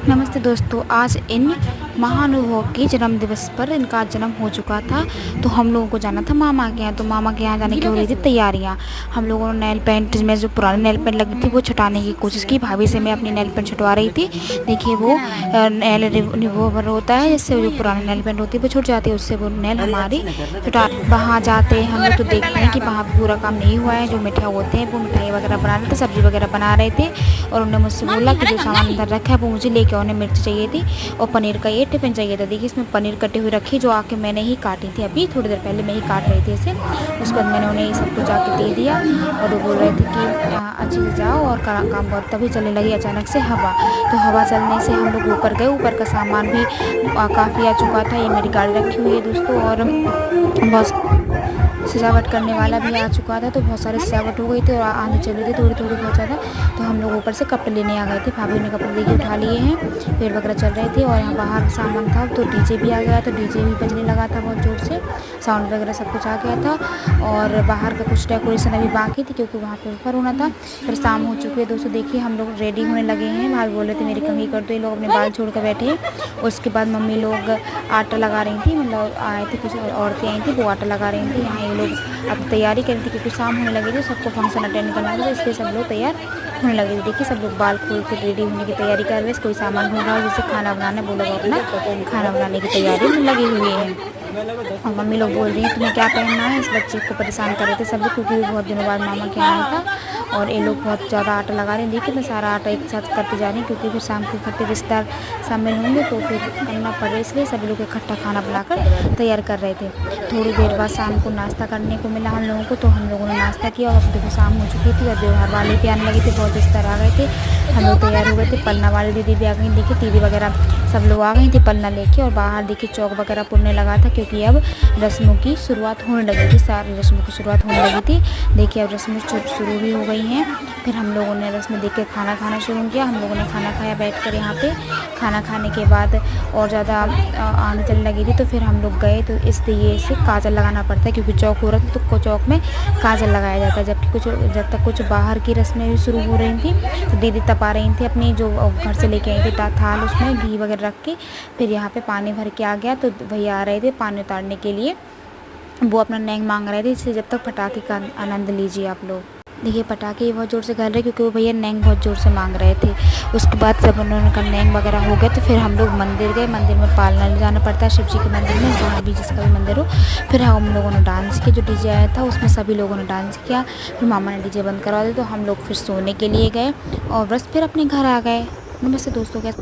नमस्ते दोस्तों, आज इन महानुभावों के जन्म दिवस पर इनका जन्म हो चुका था। तो हम लोगों को जाना था मामा के यहाँ। तो मामा के यहाँ जाने की हो रही थी तैयारियाँ। हम लोगों ने नेल पेंट में जो पुरानी नेल पेंट लगी थी वो छुटाने की कोशिश की। भाभी से मैं अपनी नेल पेंट छुटवा रही थी। देखिए वो नेल रिमूवर होता है, जिससे जो पुरानी नेल पेंट होती है वो छुट जाती है, उससे वो नेल हमारी छुटा। वहाँ जाते हम लोग तो देखते हैं कि वहाँ पूरा काम नहीं हुआ है। जो मिठाई होते हैं वो मिठाई वगैरह बना रहे थे, सब्जी वगैरह बना रहे थे। और उन्होंने मुझसे बोला कि जो सामान अंदर रखा है वो मुझे लेके, उन्हें मिर्च चाहिए थी और पनीर का ये टिफिन चाहिए था। देखिए इसमें पनीर कटी हुई रखी, जो आके मैंने ही काटी थी, अभी थोड़ी देर पहले मैं ही काट रही थी इसे। उसके बाद मैंने उन्हें ये सब कुछ आके दे दिया और वो बोल रहे थे कि अच्छे से जाओ और काम बहुत। तभी चलने लगी अचानक से हवा। तो हवा चलने से हम लोग ऊपर गए। ऊपर का सामान भी काफ़ी आ चुका था। ये मेरी गाड़ी रखी हुई है दोस्तों, और बहुत सजावट करने वाला भी आ चुका था। तो बहुत सारी सजावट हो गई थी और आंधी चल रही थी थोड़ी थोड़ी बहुत ज़्यादा। तो हम लोग ऊपर से कपड़े लेने आ गए थे। भाभी ने कपड़े लेके उठा लिए हैं, पेड़ वगैरह चल रहे थे। और यहाँ बाहर सामान था तो डीजे भी आ गया था, डीजे भी बजने लगा था बहुत ज़ोर से, साउंड वगैरह सब कुछ आ गया था। और बाहर का कुछ डेकोरेशन अभी बाकी थी क्योंकि वहाँ पर ऊपर होना था। फिर शाम हो चुकी है दोस्तों। देखिए हम लोग रेडी होने लगे हैं। भाभी बोल रहे थे मेरी कंघी कर दो, ये लोग अपने बाल छोड़ कर बैठे हैं। उसके बाद मम्मी लोग आटा लगा रही थी, मतलब आए थे कुछ औरतें आई थी वो आटा लगा रही थी। यहाँ ये लोग अब तैयारी कर रही थी क्योंकि शाम होने लगी थी, सबको फंक्शन अटेंड करना था, इसलिए सब लोग तैयार होने लगे थे। देखिए सब लोग बाल खोल के रेडी होने की तैयारी कर रहे हैं। कोई सामान ढूंढ रहा है, जैसे खाना बनाना, वो लोग अपना खाना बनाने की तैयारी में लगे हुए हैं। और मम्मी लोग बोल रही हैं तुम्हें क्या पहनना है। इस बच्चे को परेशान कर रहे थे सब लोग, क्योंकि बहुत दिनों बाद मामा के आया था। और ये लोग बहुत ज़्यादा आटा लगा रहे हैं। देखिए मैं सारा आटा एक साथ करते जा रही हूँ क्योंकि फिर शाम को इकट्ठे रिश्तेदार शामिल होंगे तो फिर करना पड़े, इसलिए सभी लोग इकट्ठा खाना बनाकर तैयार कर रहे थे। थोड़ी देर बाद शाम को नाश्ता करने को मिला हम लोगों को, तो हम लोगों ने नाश्ता किया। और देखो शाम हो चुकी थी और त्योहार वाले भी आने लगे थे, बहुत रिश्तेदार आ गए थे। हम लोग तैयार हो गए थे। पलना वाली दीदी भी आ गई। देखिए दीदी वगैरह सब लोग आ गई थी पलना लेके। और बाहर देखिए चौक वगैरह पुड़ने लगा था क्योंकि अब रस्मों की शुरुआत होने लगी थी, सारी रस्मों की शुरुआत होने लगी थी। देखिए अब रस्में शुरू भी हो गई हैं। फिर हम लोगों ने रस्में देख के खाना खाना शुरू किया। हम लोगों ने खाना खाया बैठकर यहाँ पे। खाना खाने के बाद और ज़्यादा आने चलने लगी थी, तो फिर हम लोग गए। तो इसलिए से काजल लगाना पड़ता है क्योंकि चौक हो रहा था, तो चौक में काजल लगाया जाता है। जबकि जब तक कुछ बाहर की रस्में भी शुरू हो रही थी, तो दीदी तपा रही थी अपनी जो घर से लेके आई थी थाल, उसमें घी वगैरह रख के। फिर यहाँ पे पानी भर के आ गया, तो भैया आ रहे थे पानी उतारने के लिए। वो अपना नैंग मांग रहे थे, इसलिए जब तक पटाखे का आनंद लीजिए आप लोग। देखिए पटाखे बहुत ज़ोर से घर रहे क्योंकि वो भैया नैंग बहुत ज़ोर से मांग रहे थे। उसके बाद जब उन्होंने का नैंग वगैरह हो गया तो फिर हम लोग मंदिर गए। मंदिर में पालना ले जाना पड़ता है शिव जी के मंदिर में, जहाँ भी जिसका भी मंदिर हो। फिर हम लोगों ने डांस किया, जो डीजे आया था उसमें सभी लोगों ने डांस किया। फिर मामा ने डीजे बंद करवा दिया, तो हम लोग फिर सोने के लिए गए और बस फिर अपने घर आ गए। नमस्ते दोस्तों, कैसे